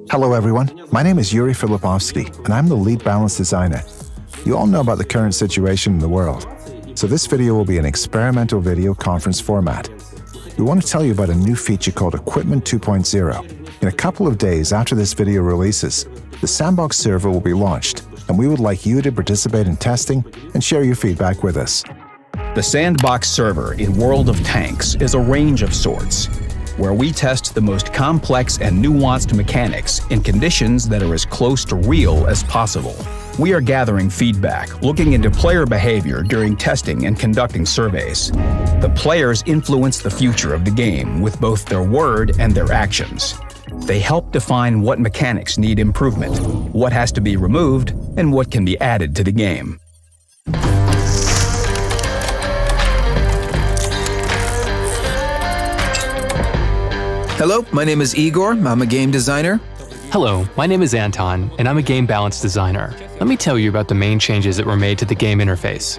Hello everyone, my name is Yuri Filipovsky, and I'm the lead balance designer. You all know about the current situation in the world, so this video will be an experimental video conference format. We want to tell you about a new feature called Equipment 2.0. In a couple of days after this video releases, the Sandbox server will be launched, and we would like you to participate in testing and share your feedback with us. The Sandbox server in World of Tanks is a range of sorts, where we test the most complex and nuanced mechanics in conditions that are as close to real as possible. We are gathering feedback, looking into player behavior during testing and conducting surveys. The players influence the future of the game with both their word and their actions. They help define what mechanics need improvement, what has to be removed, and what can be added to the game. Hello, my name is Igor. I'm a game designer. Hello, my name is Anton, and I'm a game balance designer. Let me tell you about the main changes that were made to the game interface.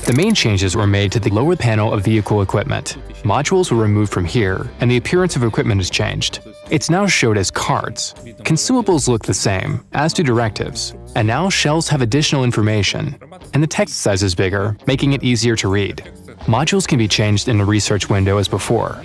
The main changes were made to the lower panel of vehicle equipment. Modules were removed from here, and the appearance of equipment has changed. It's now showed as cards. Consumables look the same, as do directives. And now shelves have additional information, and the text size is bigger, making it easier to read. Modules can be changed in the research window as before.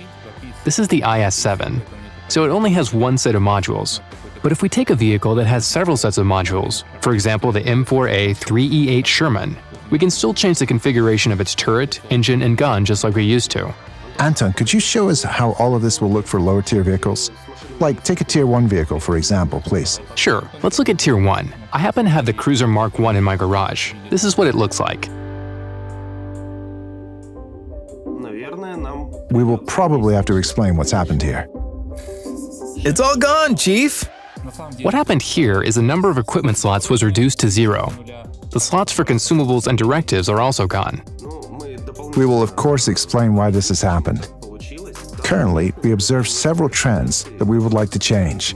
This is the IS-7, so it only has one set of modules. But if we take a vehicle that has several sets of modules, for example the M4A 3E8 Sherman, we can still change the configuration of its turret, engine, and gun just like we used to. Anton, could you show us how all of this will look for lower tier vehicles? Like, take a Tier 1 vehicle, for example, please. Sure, let's look at Tier 1. I happen to have the Cruiser Mark 1 in my garage. This is what it looks like. We will probably have to explain what's happened here. It's all gone, Chief! What happened here is the number of equipment slots was reduced to 0. The slots for consumables and directives are also gone. We will of course explain why this has happened. Currently, we observe several trends that we would like to change.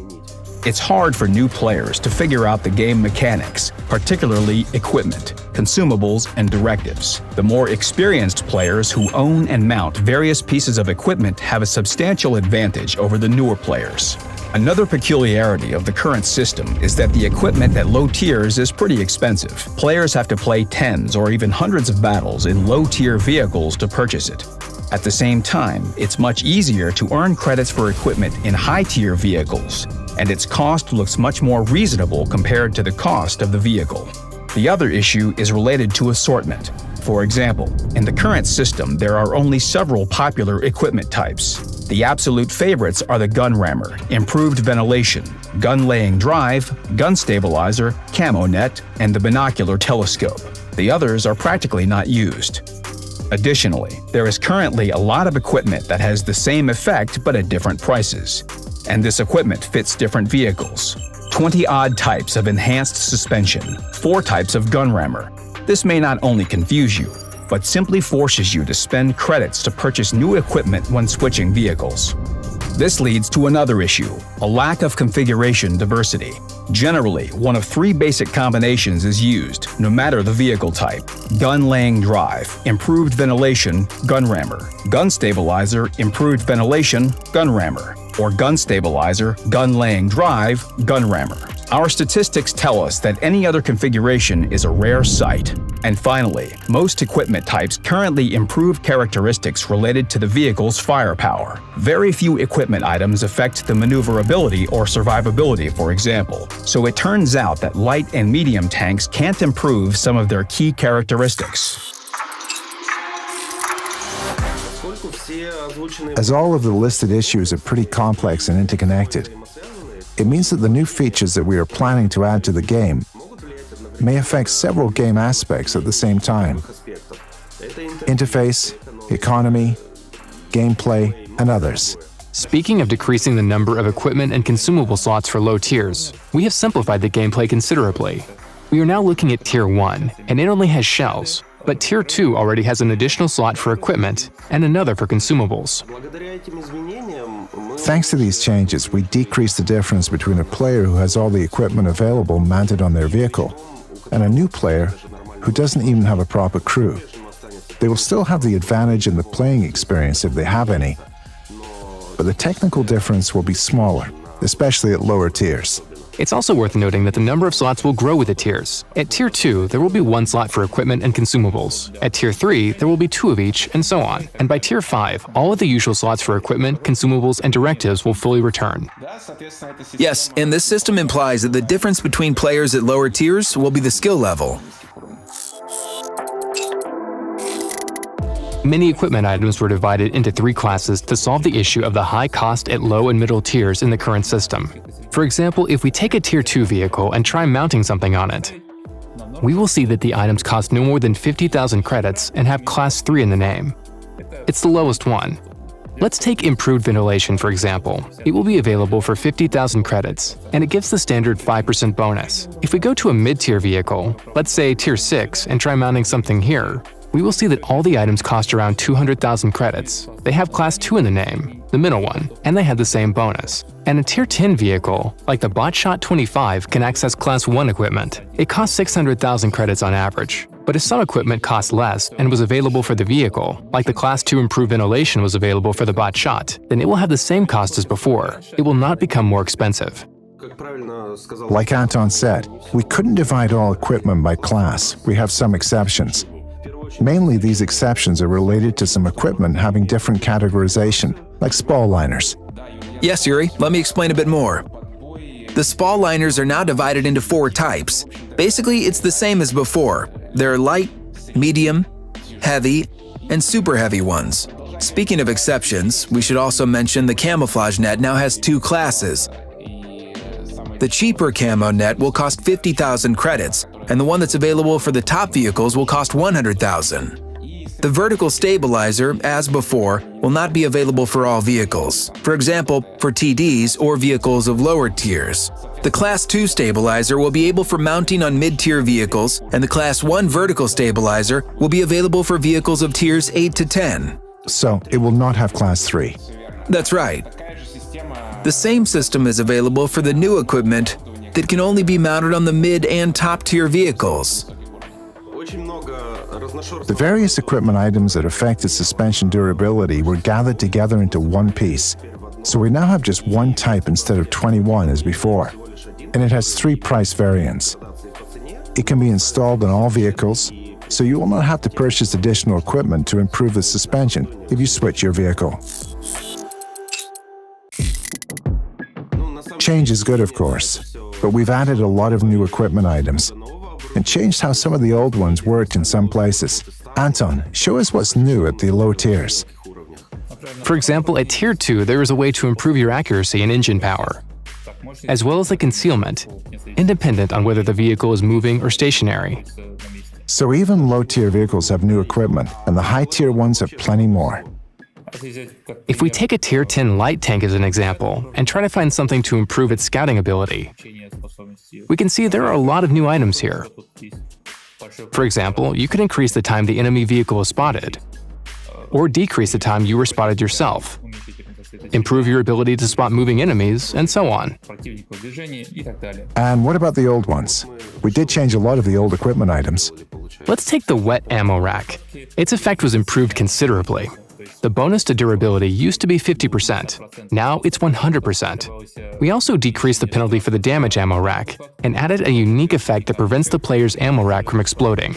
It's hard for new players to figure out the game mechanics, particularly equipment, consumables, and directives. The more experienced players who own and mount various pieces of equipment have a substantial advantage over the newer players. Another peculiarity of the current system is that the equipment at low tiers is pretty expensive. Players have to play tens or even hundreds of battles in low-tier vehicles to purchase it. At the same time, it's much easier to earn credits for equipment in high-tier vehicles, and its cost looks much more reasonable compared to the cost of the vehicle. The other issue is related to assortment. For example, in the current system there are only several popular equipment types. The absolute favorites are the gun rammer, improved ventilation, gun laying drive, gun stabilizer, camo net, and the binocular telescope. The others are practically not used. Additionally, there is currently a lot of equipment that has the same effect but at different prices. And this equipment fits different vehicles. 20-odd types of enhanced suspension, 4 types of gun rammer. This may not only confuse you, but simply forces you to spend credits to purchase new equipment when switching vehicles. This leads to another issue, a lack of configuration diversity. Generally, one of 3 basic combinations is used, no matter the vehicle type: gun laying drive, improved ventilation, gun rammer, gun stabilizer, improved ventilation, gun rammer, or gun stabilizer, gun laying drive, gun rammer. Our statistics tell us that any other configuration is a rare sight. And finally, most equipment types currently improve characteristics related to the vehicle's firepower. Very few equipment items affect the maneuverability or survivability, for example. So it turns out that light and medium tanks can't improve some of their key characteristics. As all of the listed issues are pretty complex and interconnected, it means that the new features that we are planning to add to the game may affect several game aspects at the same time: interface, economy, gameplay, and others. Speaking of decreasing the number of equipment and consumable slots for low tiers, we have simplified the gameplay considerably. We are now looking at Tier 1, and it only has shells, but Tier 2 already has an additional slot for equipment and another for consumables. Thanks to these changes, we decrease the difference between a player who has all the equipment available mounted on their vehicle and a new player who doesn't even have a proper crew. They will still have the advantage in the playing experience if they have any, but the technical difference will be smaller, especially at lower tiers. It's also worth noting that the number of slots will grow with the tiers. At Tier 2, there will be 1 slot for equipment and consumables. At Tier 3, there will be 2 of each, and so on. And by Tier 5, all of the usual slots for equipment, consumables, and directives will fully return. Yes, and this system implies that the difference between players at lower tiers will be the skill level. Many equipment items were divided into 3 classes to solve the issue of the high cost at low and middle tiers in the current system. For example, if we take a Tier 2 vehicle and try mounting something on it, we will see that the items cost no more than 50,000 credits and have Class 3 in the name. It's the lowest one. Let's take improved ventilation for example. It will be available for 50,000 credits, and it gives the standard 5% bonus. If we go to a mid-tier vehicle, let's say Tier 6, and try mounting something here, we will see that all the items cost around 200,000 credits. They have Class 2 in the name, the middle one, and they have the same bonus. And a Tier 10 vehicle, like the Botshot 25, can access Class 1 equipment. It costs 600,000 credits on average. But if some equipment costs less and was available for the vehicle, like the Class 2 improved ventilation was available for the Botshot, then it will have the same cost as before. It will not become more expensive. Like Anton said, we couldn't divide all equipment by class. We have some exceptions. Mainly, these exceptions are related to some equipment having different categorization, like spall liners. Yes, Yuri, let me explain a bit more. The spall liners are now divided into 4 types. Basically, it's the same as before. There are light, medium, heavy, and super heavy ones. Speaking of exceptions, we should also mention the camouflage net now has 2 classes. The cheaper camo net will cost 50,000 credits, and the one that's available for the top vehicles will cost 100,000. The vertical stabilizer, as before, will not be available for all vehicles, for example, for TDs or vehicles of lower tiers. The Class 2 stabilizer will be able for mounting on mid-tier vehicles, and the Class 1 vertical stabilizer will be available for vehicles of tiers 8 to 10. So, it will not have Class 3. That's right. The same system is available for the new equipment that can only be mounted on the mid and top tier vehicles. The various equipment items that affected suspension durability were gathered together into one piece, so we now have just one type instead of 21 as before, and it has 3 price variants. It can be installed on all vehicles, so you will not have to purchase additional equipment to improve the suspension if you switch your vehicle. Change is good, of course, but we've added a lot of new equipment items and changed how some of the old ones worked in some places. Anton, show us what's new at the low tiers. For example, at Tier 2, there is a way to improve your accuracy and engine power, as well as the concealment, independent on whether the vehicle is moving or stationary. So even low-tier vehicles have new equipment, and the high-tier ones have plenty more. If we take a Tier 10 light tank as an example and try to find something to improve its scouting ability, we can see there are a lot of new items here. For example, you could increase the time the enemy vehicle is spotted, or decrease the time you were spotted yourself, improve your ability to spot moving enemies, and so on. And what about the old ones? We did change a lot of the old equipment items. Let's take the wet ammo rack. Its effect was improved considerably. The bonus to durability used to be 50%. Now it's 100%. We also decreased the penalty for the damage ammo rack and added a unique effect that prevents the player's ammo rack from exploding.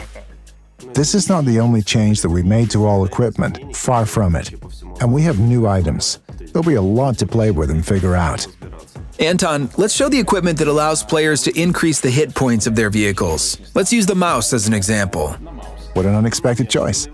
This is not the only change that we made to all equipment, far from it. And we have new items. There'll be a lot to play with and figure out. Anton, let's show the equipment that allows players to increase the hit points of their vehicles. Let's use the mouse as an example. What an unexpected choice.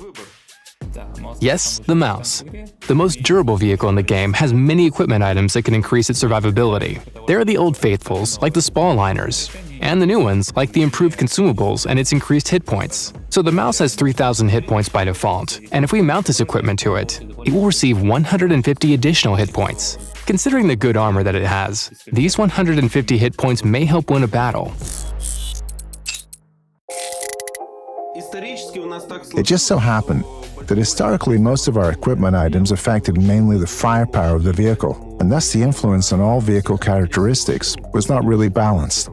Yes, the mouse. The most durable vehicle in the game has many equipment items that can increase its survivability. There are the old faithfuls, like the spall liners, and the new ones, like the improved consumables and its increased hit points. So the mouse has 3,000 hit points by default, and if we mount this equipment to it, it will receive 150 additional hit points. Considering the good armor that it has, these 150 hit points may help win a battle. It just so happened that historically most of our equipment items affected mainly the firepower of the vehicle, and thus the influence on all vehicle characteristics was not really balanced.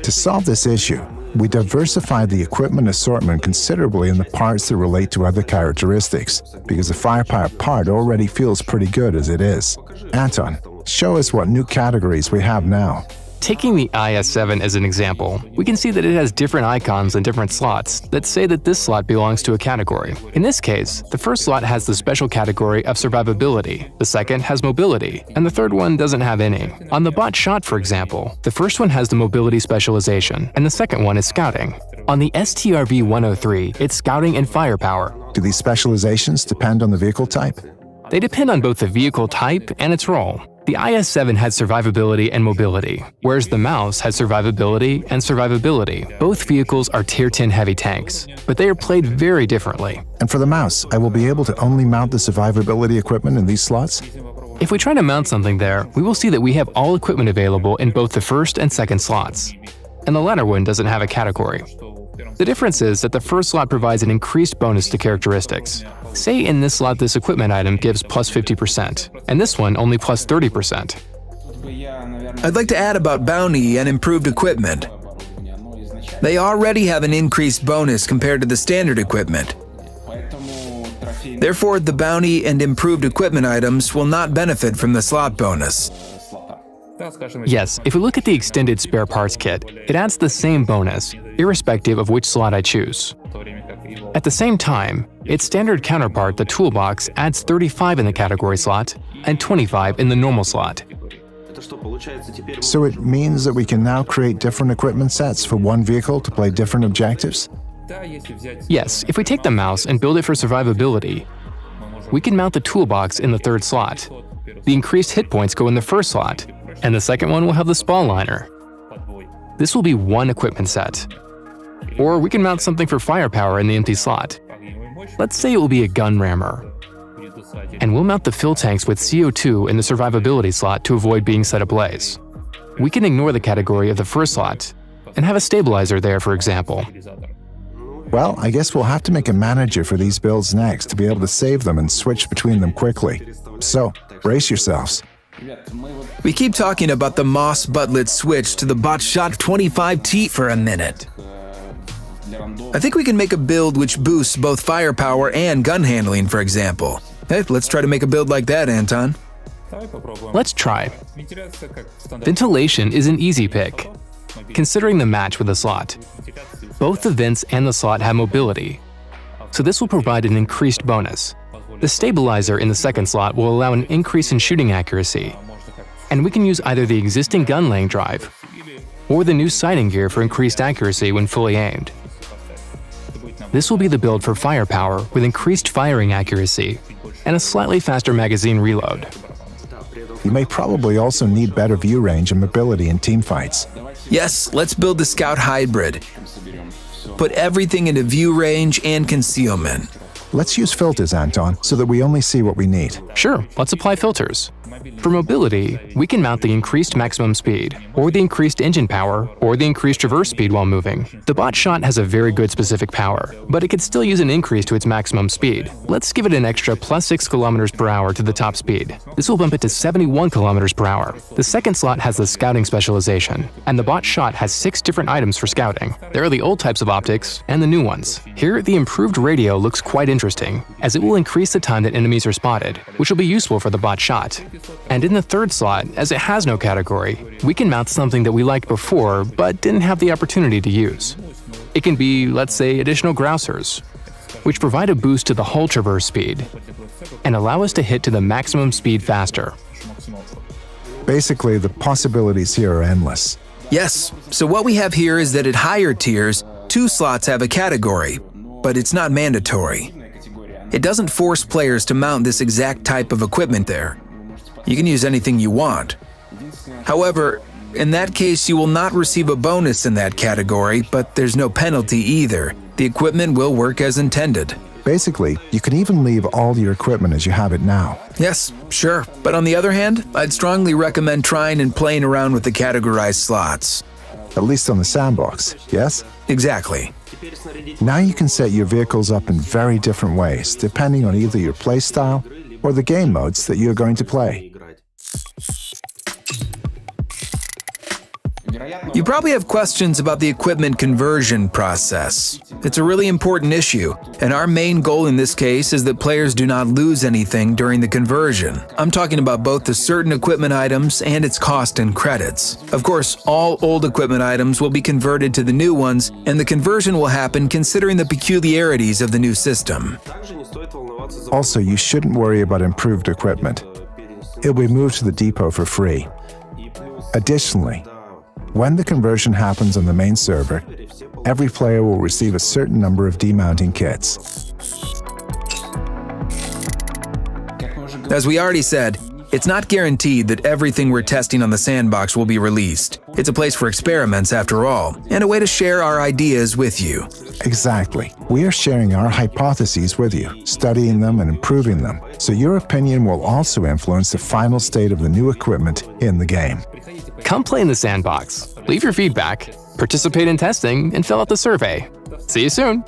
To solve this issue, we diversified the equipment assortment considerably in the parts that relate to other characteristics, because the firepower part already feels pretty good as it is. Anton, show us what new categories we have now. Taking the IS7 as an example, we can see that it has different icons and different slots that say that this slot belongs to a category. In this case, the first slot has the special category of survivability, the second has mobility, and the third one doesn't have any. On the bot shot, for example, the first one has the mobility specialization, and the second one is scouting. On the STRV-103, it's scouting and firepower. Do these specializations depend on the vehicle type? They depend on both the vehicle type and its role. The IS7 had survivability and mobility, whereas the Mouse had survivability and survivability. Both vehicles are Tier 10 heavy tanks, but they are played very differently. And for the Mouse, I will be able to only mount the survivability equipment in these slots? If we try to mount something there, we will see that we have all equipment available in both the first and second slots. And the latter one doesn't have a category. The difference is that the first slot provides an increased bonus to characteristics. Say in this slot this equipment item gives plus 50%, and this one only plus 30%. I'd like to add about bounty and improved equipment. They already have an increased bonus compared to the standard equipment. Therefore, the bounty and improved equipment items will not benefit from the slot bonus. Yes, if we look at the extended spare parts kit, it adds the same bonus, irrespective of which slot I choose. At the same time, its standard counterpart, the toolbox, adds 35 in the category slot and 25 in the normal slot. So it means that we can now create different equipment sets for one vehicle to play different objectives? Yes, if we take the Mouse and build it for survivability, we can mount the toolbox in the third slot. The increased hit points go in the first slot, and the second one will have the spall liner. This will be one equipment set. Or we can mount something for firepower in the empty slot. Let's say it will be a gun rammer. And we'll mount the fill tanks with CO2 in the survivability slot to avoid being set ablaze. We can ignore the category of the first slot and have a stabilizer there, for example. Well, I guess we'll have to make a manager for these builds next to be able to save them and switch between them quickly. So, brace yourselves. We keep talking about the Moss Butlet switch to the Botshot 25T for a minute. I think we can make a build which boosts both firepower and gun handling, for example. Hey, let's try to make a build like that, Anton. Let's try. Ventilation is an easy pick, considering the match with the slot. Both the vents and the slot have mobility, so this will provide an increased bonus. The stabilizer in the second slot will allow an increase in shooting accuracy, and we can use either the existing gun laying drive or the new sighting gear for increased accuracy when fully aimed. This will be the build for firepower with increased firing accuracy and a slightly faster magazine reload. You may probably also need better view range and mobility in teamfights. Yes, let's build the Scout Hybrid. Put everything into view range and concealment. Let's use filters, Anton, so that we only see what we need. Sure, let's apply filters. For mobility, we can mount the increased maximum speed, or the increased engine power, or the increased traverse speed while moving. The Botshot has a very good specific power, but it could still use an increase to its maximum speed. Let's give it an extra plus 6 km/h to the top speed. This will bump it to 71 km/h. The second slot has the scouting specialization, and the Botshot has 6 different items for scouting. There are the old types of optics and the new ones. Here, the improved radio looks quite interesting, as it will increase the time that enemies are spotted, which will be useful for the Botshot. And in the third slot, as it has no category, we can mount something that we liked before but didn't have the opportunity to use. It can be, let's say, additional grousers, which provide a boost to the hull traverse speed and allow us to hit to the maximum speed faster. Basically, the possibilities here are endless. Yes, so what we have here is that at higher tiers, 2 slots have a category, but it's not mandatory. It doesn't force players to mount this exact type of equipment there. You can use anything you want. However, in that case, you will not receive a bonus in that category, but there's no penalty either. The equipment will work as intended. Basically, you can even leave all your equipment as you have it now. Yes, sure. But on the other hand, I'd strongly recommend trying and playing around with the categorized slots. At least on the Sandbox, yes? Exactly. Now you can set your vehicles up in very different ways, depending on either your playstyle or the game modes that you're going to play. You probably have questions about the equipment conversion process. It's a really important issue, and our main goal in this case is that players do not lose anything during the conversion. I'm talking about both the certain equipment items and its cost in credits. Of course, all old equipment items will be converted to the new ones, and the conversion will happen considering the peculiarities of the new system. Also, you shouldn't worry about improved equipment. It'll be moved to the depot for free. Additionally, when the conversion happens on the main server, every player will receive a certain number of demounting kits. As we already said, it's not guaranteed that everything we're testing on the Sandbox will be released. It's a place for experiments after all, and a way to share our ideas with you. Exactly. We are sharing our hypotheses with you, studying them and improving them, so your opinion will also influence the final state of the new equipment in the game. Come play in the Sandbox, leave your feedback, participate in testing, and fill out the survey. See you soon!